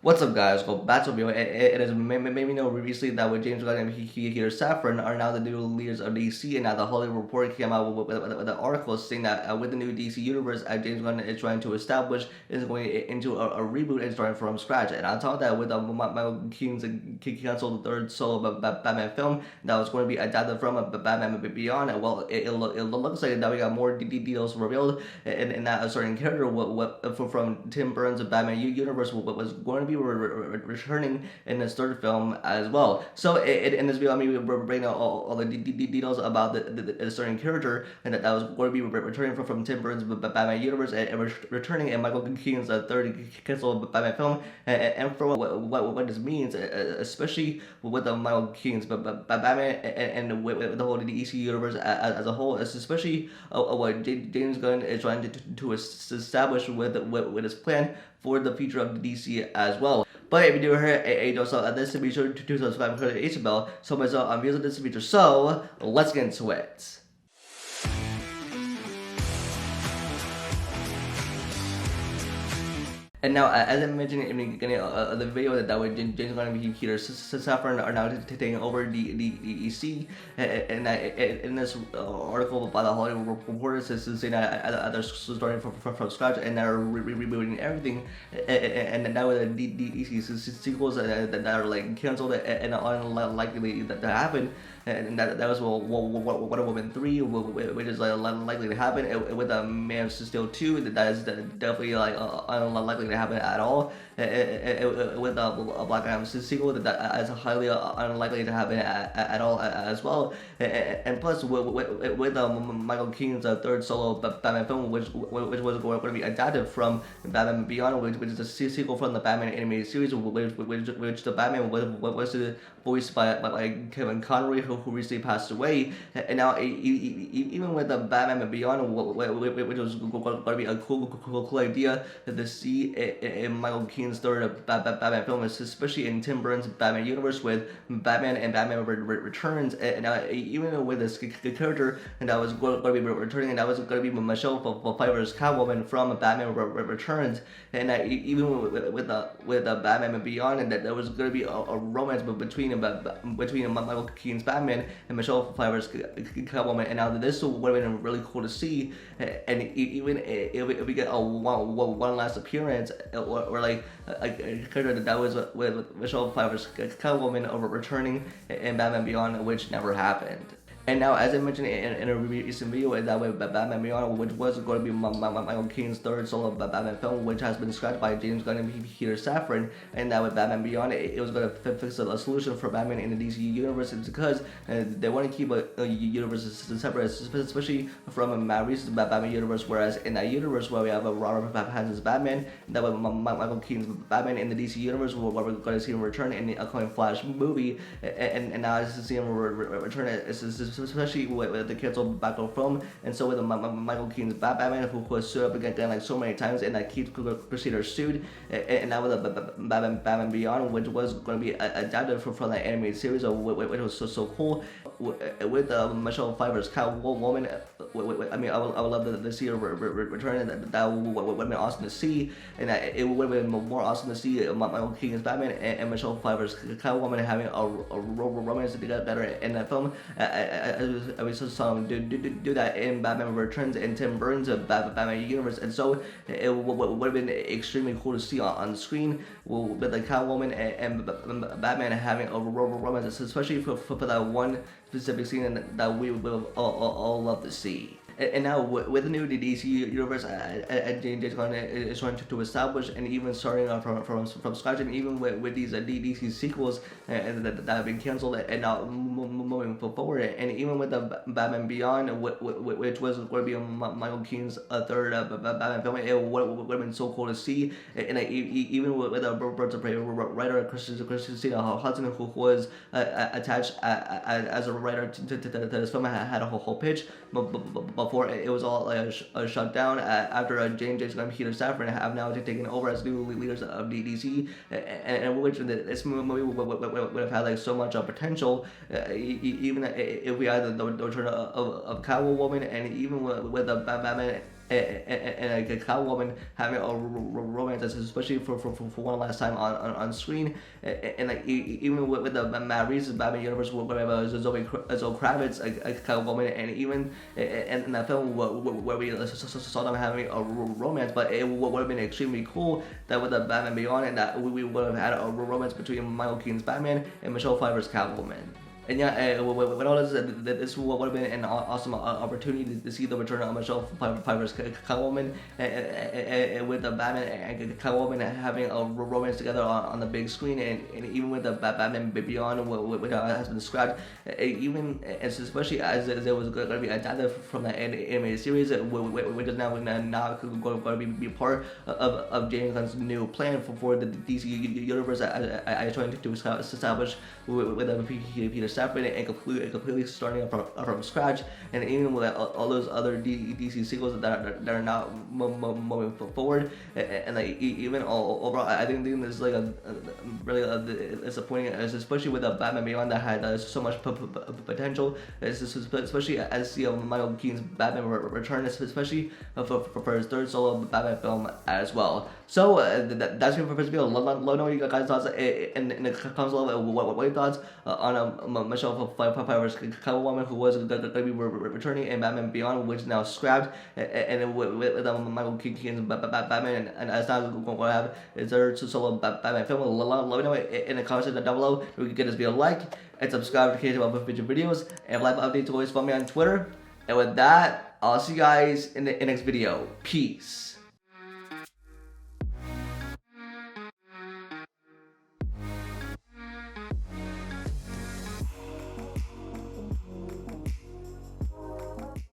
What's up, guys? Welcome back to the video. It has made me know recently that with James Gunn and Safran are now the new leaders of DC, and now the Hollywood Reporter came out with an article saying that with the new DC universe, James Gunn is trying to establish is going into a reboot and starting from scratch. And on top of that, with Michael Keaton's canceled third solo Batman film that was going to be adapted from Batman Beyond, well, it looks like that we got more details revealed, and that a certain character from Tim Burton's Batman universe was going to be returning in this third film as well. So in this video, I'm going to be bringing out all the details about the certain character and that was going to be returning from Tim Burton's Batman universe and returning in Michael Keaton's third canceled Batman film, and for what this means, especially with the Michael Keaton's Batman and with the whole DC universe as a whole, especially what James Gunn is trying to establish with his plan for the future of the DC as well. But if you do hear a dose of this, be sure to subscribe and click the H bell so myself on views of this feature. So let's get into it. And now, as I mentioned in the beginning of the video, that with James Gunn and Peter Safran are now taking over the EC, and in this article by the Hollywood Reporter says saying that they're starting from scratch and they're rebooting everything, and now with the DC sequels that are like canceled and unlikely that happen. And that was Wonder Woman 3, which is like likely to happen. With Man of Steel 2, that is definitely like unlikely to happen at all. With a Black Adam sequel, that is highly unlikely to happen at all as well. And plus, with Michael Keaton's third solo Batman film, which was going to be adapted from Batman Beyond, which is a sequel from the Batman animated series, which the Batman was voiced by Kevin Conroy, who recently passed away. And now, even with the Batman Beyond, which was going to be a cool idea to see in Michael Keaton's third Batman film, especially in Tim Burton's Batman universe with Batman and Batman Returns. And now, even with this character, and that was going to be returning, and that was going to be Michelle Pfeiffer's Catwoman from Batman Returns. And even with the Batman Beyond, and that there was going to be a romance between Michael Keaton's Batman and Michelle Pfeiffer's Catwoman, and now this would have been really cool to see. And even if we get a one last appearance, or like a character that was with Michelle Pfeiffer's Catwoman over returning in Batman Beyond, which never happened. And now, as I mentioned in a recent video, that with Batman Beyond, which was going to be Michael Keaton's third solo Batman film, which has been scratched by James Gunn and Peter Safran, and that with Batman Beyond, it was going to fix a solution for Batman in the DC universe, because they want to keep a universe separate, especially from Matt Reeves' Batman universe, whereas in that universe where we have Robert Pattinson's Batman, that with Michael Keaton's Batman in the DC universe, where we're going to see him return in the upcoming Flash movie, and now to see him return, especially with the canceled Batgirl film, and so with Michael Keaton's Batman, who has stood up again like so many times, and that keeps Crusader sued, and now with the Batman Beyond, which was going to be adapted from the animated series, which was so cool, with Michelle Pfeiffer's Catwoman. I mean, I would love to see her return. That would have been awesome to see, and it would have been more awesome to see Michael Keaton's Batman and Michelle Pfeiffer's Catwoman having a romance together in that film. We saw him do that in Batman Returns and Tim Burton's Batman universe, and so it would have been extremely cool to see on the screen with the Catwoman and Batman having a romance, especially for that one specific scene that we would all love to see. And now with the new DC universe, James Gunn is trying to establish, and even starting from scratch, and even with these DC sequels that have been canceled, and now moving forward, and even with the Batman Beyond, which was going to be Michael Keaton's third Batman film, it would have been so cool to see. And even with the Birds of Prey writer Christina Hudson, who was attached as a writer to this film, had a whole pitch, but before it was all shut down after James Gunn and Peter Safran have now taken over as new leaders of DC, and which this movie would have had like so much potential, even if we had the return of Catwoman, and even with the Batman and a Catwoman having a romance, especially for one last time on screen, and like even with the Matt Reeves' Batman universe, where Zoe Kravitz, a Catwoman, and even in that film where we saw them having a romance, but it would have been extremely cool that with the Batman Beyond, and that we would have had a romance between Michael Keaton's Batman and Michelle Pfeiffer's Catwoman. And yeah, with all this would have been an awesome opportunity to see the return of Michelle Pfeiffer's Catwoman, and with the Batman and Catwoman having a romance together on the big screen, and even with the Batman Beyond, which has been described, even especially as there was going to be adapted from the animated series, which is now going to be part of James Gunn's new plan for the DC universe. I trying to establish with Peter Safran and completely starting from scratch, and even with all those other DC sequels that are now moving forward, and like even overall, I think this is like a really disappointing, especially with the Batman Beyond that had so much potential, especially as Michael Keaton's Batman return, especially for his third solo Batman film as well. So that's it for this video. Let me know what you guys' thoughts in the comments below. What are your thoughts on Michelle Pfeiffer's Catwoman, who was going to be returning in Batman Beyond, which is now scrapped, and with Michael Keaton's Batman, and as now going to have is their solo Batman film. Let me know in the comments section down below. We can get this video a like and subscribe to catch up with future videos, and live updates always follow me on Twitter. And with that, I'll see you guys in the next video. Peace.